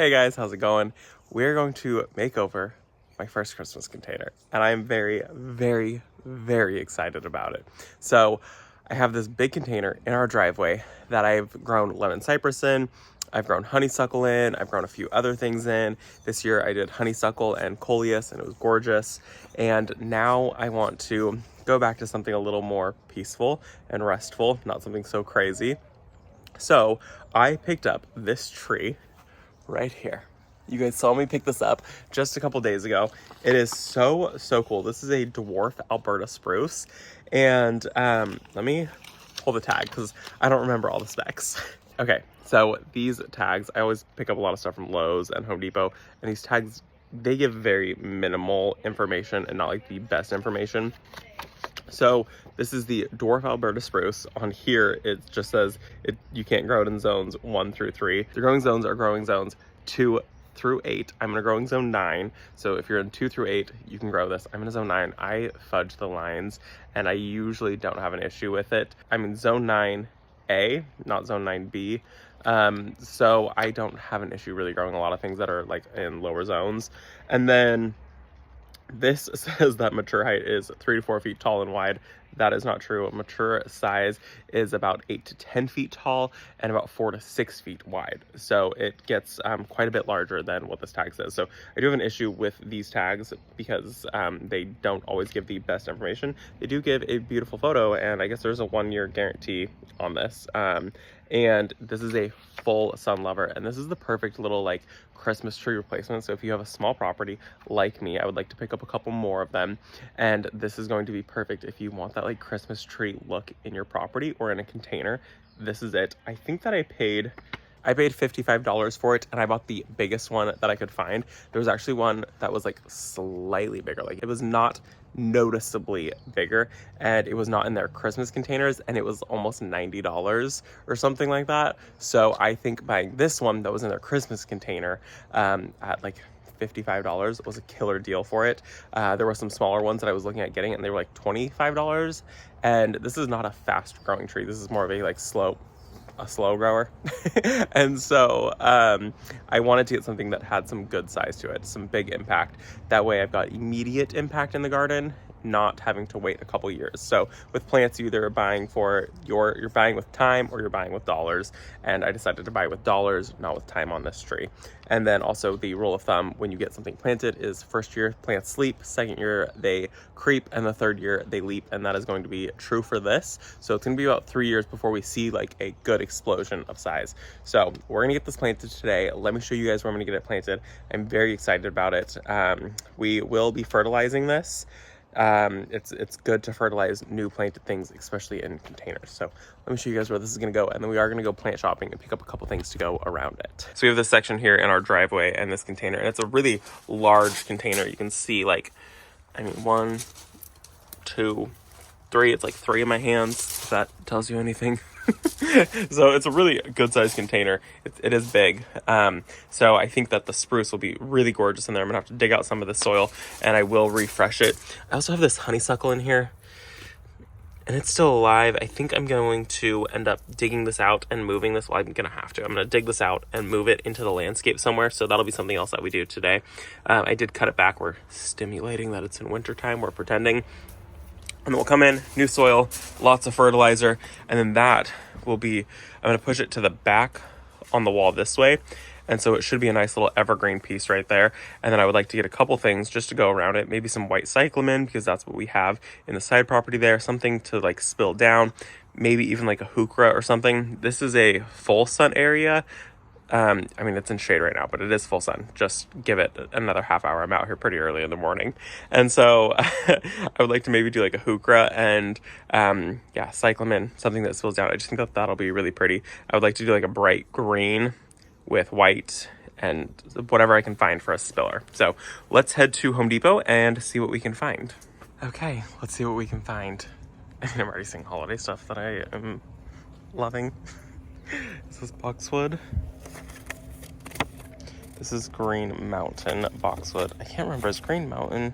Hey guys, how's it going? We're going to make over my first Christmas container, and I'm very, very, very excited about it. So I have this big container in our driveway that I've grown lemon cypress in, I've grown honeysuckle in, I've grown a few other things in. This year I did honeysuckle and coleus, and it was gorgeous. And now I want to go back to something a little more peaceful and restful, not something so crazy. So I picked up this tree right here. You guys saw me pick this up just a couple days ago. It is so cool. This is a dwarf Alberta spruce, and let me pull the tag because I don't remember all the specs. Okay, so these tags, I always pick up a lot of stuff from Lowe's and Home Depot, and these tags, they give very minimal information and not like the best information. So this is the dwarf Alberta spruce. On here, it just says you can't grow it in zones 1 through 3. The growing zones are growing zones 2 through 8. I'm in a growing zone 9. So if you're in 2 through 8, you can grow this. I'm in a zone 9. I fudge the lines, and I usually don't have an issue with it. I'm in zone 9A, not zone 9B. So I don't have an issue really growing a lot of things that are like in lower zones. And then this says that mature height is 3 to 4 feet tall and wide. That is not true. Mature size is about 8 to 10 feet tall and about 4 to 6 feet wide. So it gets quite a bit larger than what this tag says. So I do have an issue with these tags because they don't always give the best information. They do give a beautiful photo, and I guess there's a 1-year guarantee on this. And this is a full sun lover, and this is the perfect little like Christmas tree replacement. So if you have a small property like me, I would like to pick up a couple more of them, and this is going to be perfect if you want that like Christmas tree look in your property or in a container. This is it. I think that I paid $55 for it, and I bought the biggest one that I could find. There was actually one that was like slightly bigger, like it was not noticeably bigger, and it was not in their Christmas containers, and it was almost $90 or something like that. So I think buying this one that was in their Christmas container at like $55 was a killer deal for it. There were some smaller ones that I was looking at getting, and they were like $25. And this is not a fast growing tree. This is more of a like slow grower. And so I wanted to get something that had some good size to it, some big impact. That way I've got immediate impact in the garden, not having to wait a couple years. So with plants, you either buying for you're buying with time or you're buying with dollars, and I decided to buy with dollars, not with time on this tree. And then also the rule of thumb when you get something planted is first year plants sleep, second year they creep, and the third year they leap, and that is going to be true for this. So it's going to be about 3 years before we see like a good explosion of size. So we're going to get this planted today. Let me show you guys where I'm going to get it planted. I'm very excited about it. We will be fertilizing this. It's good to fertilize new planted things, especially in containers. So let me show you guys where this is going to go, and then we are going to go plant shopping and pick up a couple things to go around it. So we have this section here in our driveway and this container, and it's a really large container. You can see like, I mean, 1, 2, 3. It's like 3 in my hands, if that tells you anything. So it's a really good sized container. It is big. So I think that the spruce will be really gorgeous in there. I'm gonna have to dig out some of the soil, and I will refresh it. I also have this honeysuckle in here, and it's still alive. I think I'm going to end up digging this out and moving this. Well, I'm gonna have to. I'm gonna dig this out and move it into the landscape somewhere. So that'll be something else that we do today. I did cut it back. We're stimulating that it's in wintertime. We're pretending. And then we'll come in, new soil, lots of fertilizer, and then that will be, I'm going to push it to the back on the wall this way. And so it should be a nice little evergreen piece right there. And then I would like to get a couple things just to go around it. Maybe some White Cyclamen, because that's what we have in the side property there. Something to like spill down. Maybe even like a heuchera or something. This is a full sun area. I mean, it's in shade right now, but it is full sun. Just give it another half hour. I'm out here pretty early in the morning. And so I would like to maybe do like a heuchera and, cyclamen, something that spills down. I just think that that'll be really pretty. I would like to do like a bright green with white and whatever I can find for a spiller. So let's head to Home Depot and see what we can find. Okay, let's see what we can find. I'm already seeing holiday stuff that I am loving. This is boxwood. This is Green Mountain boxwood. I can't remember, is Green Mountain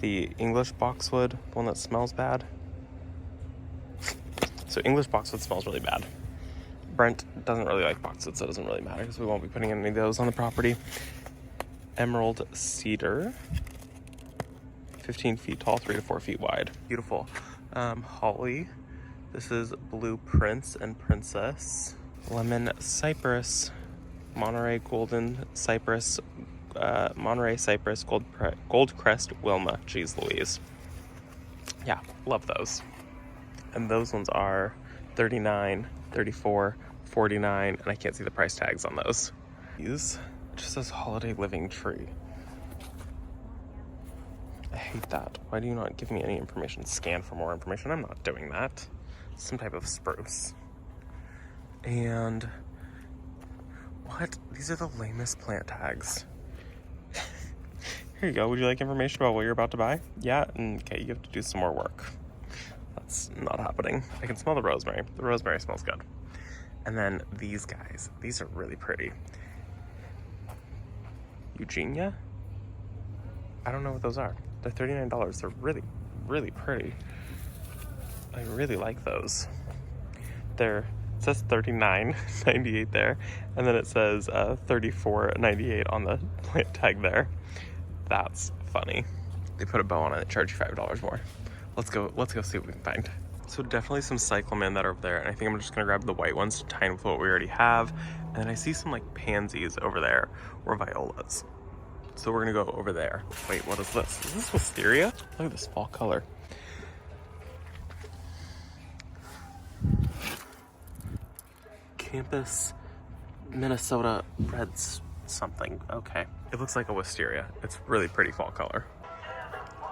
the English boxwood, the one that smells bad? So English boxwood smells really bad. Brent doesn't really like boxwood, so it doesn't really matter because we won't be putting any of those on the property. Emerald cedar, 15 feet tall, 3 to 4 feet wide. Beautiful. Holly. This is blue prince and princess. Lemon cypress, Monterey golden cypress, Monterey cypress, gold crest Wilma. Jeez Louise. Yeah, love those. And those ones are $39, $34, $49, and I can't see the price tags on those. These just says holiday living tree. I hate that. Why do you not give me any information? Scan for more information. I'm not doing that. Some type of spruce. And what? These are the lamest plant tags. Here you go. Would you like information about what you're about to buy? Yeah? Okay, you have to do some more work. That's not happening. I can smell the rosemary. The rosemary smells good. And then these guys. These are really pretty. Eugenia? I don't know what those are. They're $39. They're really, really pretty. I really like those. It says $39.98 there, and then it says $34.98 on the plant tag there. That's funny. They put a bow on it and charge you $5 more. Let's go see what we can find. So definitely some cyclamen that are over there, and I think I'm just gonna grab the white ones to tie in with what we already have. And then I see some like pansies over there, or violas. So we're gonna go over there. Wait, what is this? Is this wisteria? Look at this fall color. Campus Minnesota Reds something. Okay. It looks like a wisteria. It's really pretty fall color.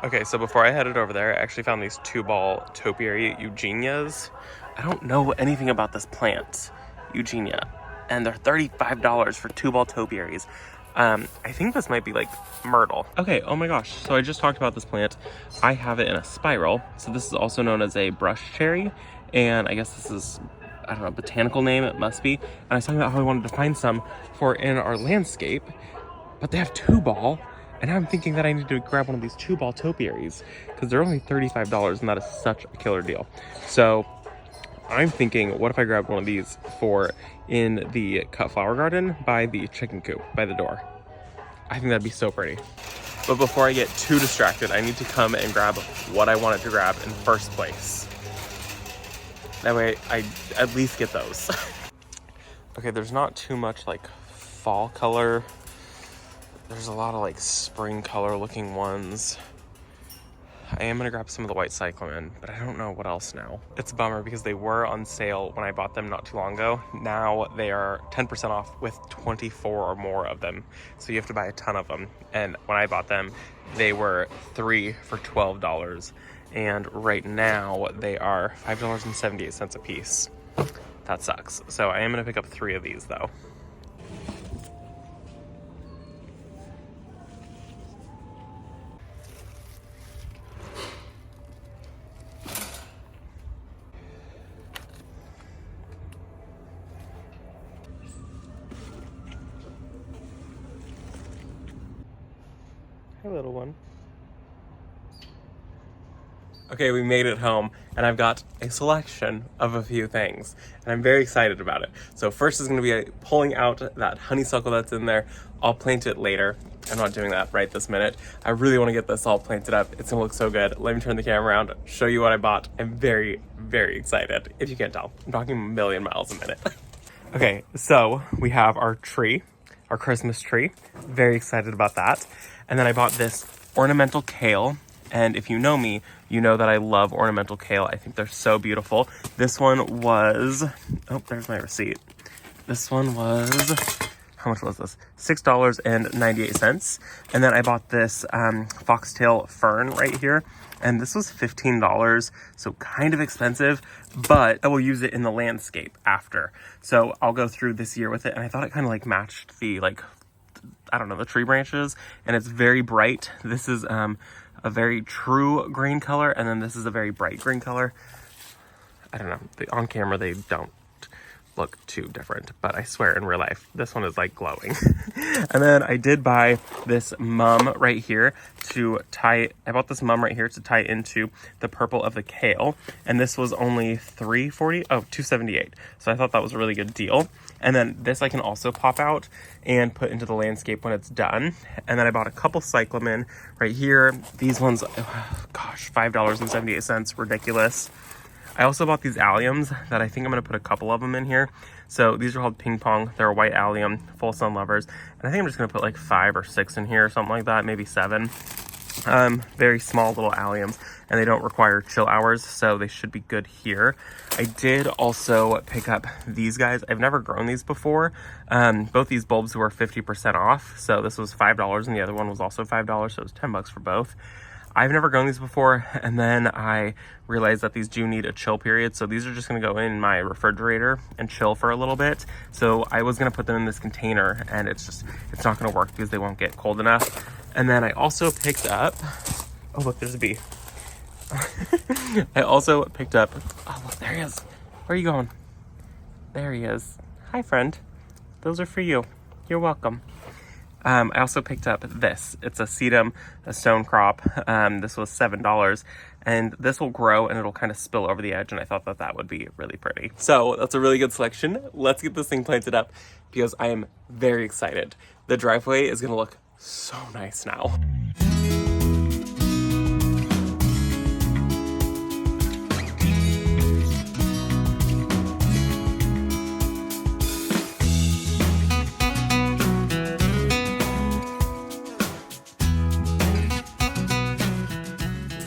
Okay, so before I headed over there, I actually found these 2-ball topiary Eugenias. I don't know anything about this plant, Eugenia, and they're $35 for 2-ball topiaries. I think this might be like myrtle. Okay, oh my gosh, so I just talked about this plant. I have it in a spiral. So this is also known as a brush cherry, and I guess this is, I don't know, botanical name, it must be. And I was talking about how I wanted to find some for in our landscape, but they have 2-ball, and now I'm thinking that I need to grab one of these 2-ball topiaries because they're only $35, and that is such a killer deal. So I'm thinking, what if I grabbed one of these for in the cut flower garden by the chicken coop, by the door? I think that'd be so pretty. But before I get too distracted, I need to come and grab what I wanted to grab in first place. That way I at least get those. Okay, there's not too much like fall color. There's a lot of like spring color looking ones. I am gonna grab some of the White Cyclamen, but I don't know what else now. It's a bummer because they were on sale when I bought them not too long ago. Now they are 10% off with 24 or more of them. So you have to buy a ton of them. And when I bought them, they were 3 for $12. And right now they are $5.78 a piece. That sucks. So I am gonna pick up 3 of these though. Hi, little one. Okay, we made it home, and I've got a selection of a few things, and I'm very excited about it. So first is going to be pulling out that honeysuckle that's in there. I'll plant it later. I'm not doing that right this minute. I really want to get this all planted up. It's going to look so good. Let me turn the camera around, show you what I bought. I'm very, very excited. If you can't tell, I'm talking a million miles a minute. Okay, so we have our tree, our Christmas tree. Very excited about that. And then I bought this Ornamental Kale. And if you know me, you know that I love Ornamental Kale. I think they're so beautiful. This one was, oh, there's my receipt. This one was, how much was this? $6.98. And then I bought this foxtail fern right here. And this was $15, so kind of expensive, but I will use it in the landscape after. So I'll go through this year with it. And I thought it kind of like matched the, like, I don't know, the tree branches. And it's very bright. This is a very true green color, and then this is a very bright green color. I don't know, on camera they don't look too different, but I swear in real life, this one is like glowing. And then I did buy this mum right here to tie, I bought this mum right here to tie into the purple of the kale. And this was only $2.78. So I thought that was a really good deal. And then this I can also pop out and put into the landscape when it's done. And then I bought a couple cyclamen right here. These ones, gosh, $5.78, ridiculous. I also bought these alliums that I think I'm going to put a couple of them in here. So these are called ping pong. They're a white allium, full sun lovers. And I think I'm just going to put like 5 or 6 in here, something like that, maybe 7. Very small little alliums, and they don't require chill hours, so they should be good here. I did also pick up these guys. I've never grown these before. Both these bulbs were 50% off. So this was $5 and the other one was also $5. So it was $10 for both. I've never grown these before, and then I realized that these do need a chill period, so these are just going to go in my refrigerator and chill for a little bit. So I was going to put them in this container, and it's not going to work because they won't get cold enough. And then I also picked up, oh look, there's a bee. I also picked up, oh look, there he is. Where are you going? There he is. Hi friend, those are for you. You're welcome. I also picked up this. It's a sedum, a stone crop. This was $7, and this will grow and it'll kind of spill over the edge, and I thought that that would be really pretty. So that's a really good selection. Let's get this thing planted up because I am very excited. The driveway is gonna look so nice now.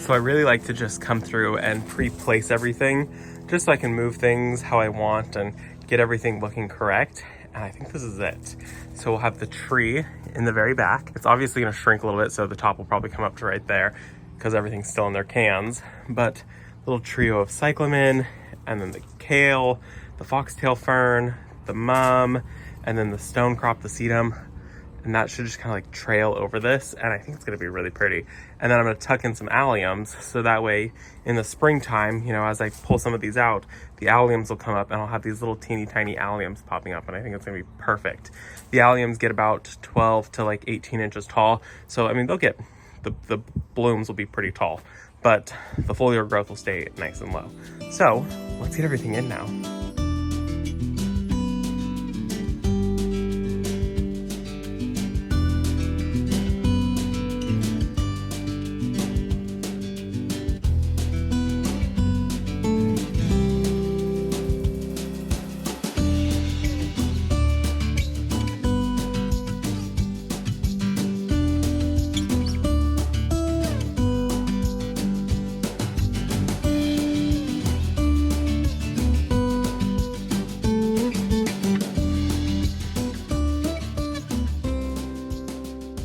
So I really like to just come through and pre-place everything just so I can move things how I want and get everything looking correct. And I think this is it. So we'll have the tree in the very back. It's obviously gonna shrink a little bit, so the top will probably come up to right there because everything's still in their cans. But little trio of cyclamen, and then the kale, the foxtail fern, the mum, and then the stone crop, the sedum. And that should just kind of like trail over this, and I think it's gonna be really pretty. And then I'm gonna tuck in some alliums, so that way in the springtime, you know, as I pull some of these out, the alliums will come up and I'll have these little teeny tiny alliums popping up, and I think it's gonna be perfect. The alliums get about 12 to like 18 inches tall, so I mean they'll get, the blooms will be pretty tall, but the foliar growth will stay nice and low. So let's get everything in now.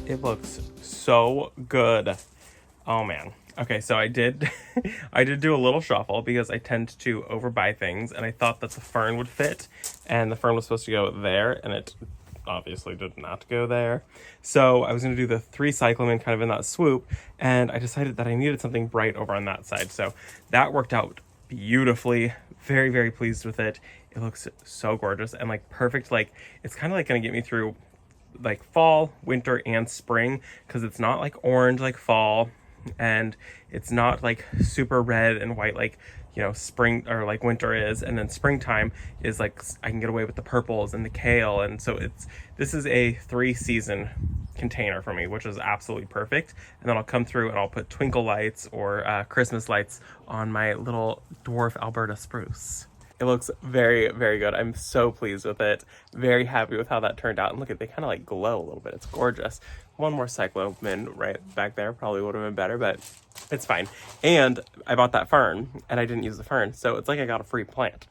It looks so good. Oh man. Okay, so I did do a little shuffle because I tend to overbuy things, and I thought that the fern would fit, and the fern was supposed to go there, and it obviously did not go there. So I was gonna do the 3 cyclamen kind of in that swoop, and I decided that I needed something bright over on that side. So that worked out beautifully. Very, very pleased with it. It looks so gorgeous and like perfect. Like it's kind of like gonna get me through like fall, winter, and spring, because it's not like orange like fall, and it's not like super red and white like, you know, spring or like winter is, and then springtime is like I can get away with the purples and the kale. And so this is a 3-season container for me, which is absolutely perfect. And then I'll come through and I'll put twinkle lights or Christmas lights on my little dwarf Alberta spruce. It looks very, very good. I'm so pleased with it. Very happy with how that turned out. And look at, they kind of like glow a little bit. It's gorgeous. One more cyclamen right back there probably would have been better, but it's fine. And I bought that fern and I didn't use the fern, so it's like I got a free plant.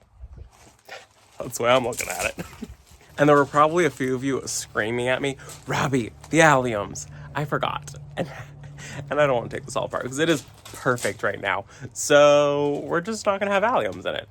That's the way I'm looking at it. And there were probably a few of you screaming at me, Robbie, the alliums, I forgot. And I don't want to take this all apart because it is perfect right now. So we're just not gonna have alliums in it.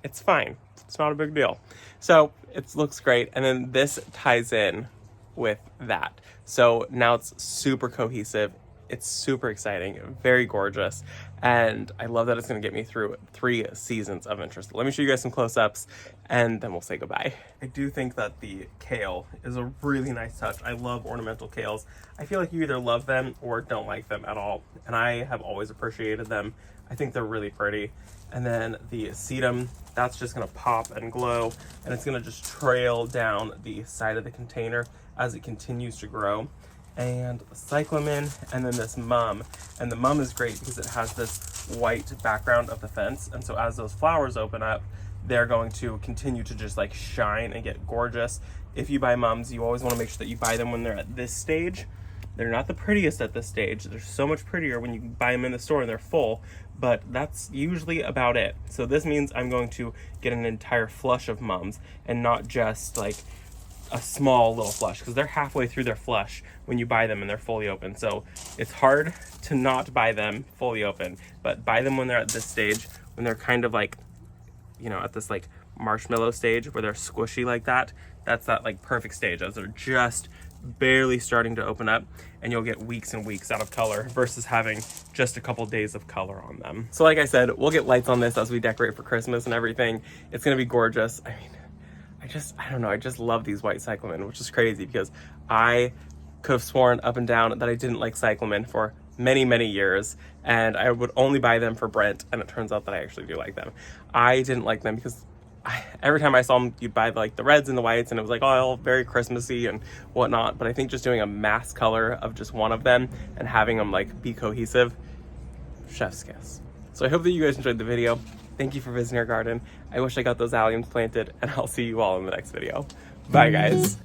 It's fine. It's not a big deal. So it looks great. And then this ties in with that. So now it's super cohesive. It's super exciting, very gorgeous, and I love that it's going to get me through 3 seasons of interest. Let me show you guys some close-ups, and then we'll say goodbye. I do think that the kale is a really nice touch. I love ornamental kales. I feel like you either love them or don't like them at all, and I have always appreciated them. I think they're really pretty. And then the sedum, that's just gonna pop and glow, and it's gonna just trail down the side of the container as it continues to grow. And cyclamen, and then this mum. And the mum is great because it has this white background of the fence, and so as those flowers open up, they're going to continue to just like shine and get gorgeous. If you buy mums, you always want to make sure that you buy them when they're at this stage. They're not the prettiest at this stage. They're so much prettier when you buy them in the store and they're full, but that's usually about it. So this means I'm going to get an entire flush of mums and not just like a small little flush, because they're halfway through their flush when you buy them and they're fully open. So it's hard to not buy them fully open, but buy them when they're at this stage, when they're kind of like, you know, at this like marshmallow stage where they're squishy like that. That's that like perfect stage as they're just barely starting to open up, and you'll get weeks and weeks out of color versus having just a couple days of color on them. So like I said, we'll get lights on this as we decorate for Christmas and everything. It's gonna be gorgeous. I mean, I don't know, I just love these white cyclamen, which is crazy because I could have sworn up and down that I didn't like cyclamen for many years, and I would only buy them for Brent, and it turns out that I actually do like them. I didn't like them because every time I saw them, you'd buy like the reds and the whites, and it was like, oh, very Christmassy and whatnot. But I think just doing a mass color of just one of them and having them like be cohesive, chef's kiss. So I hope that you guys enjoyed the video. Thank you for visiting our garden. I wish I got those alliums planted, and I'll see you all in the next video. Bye guys.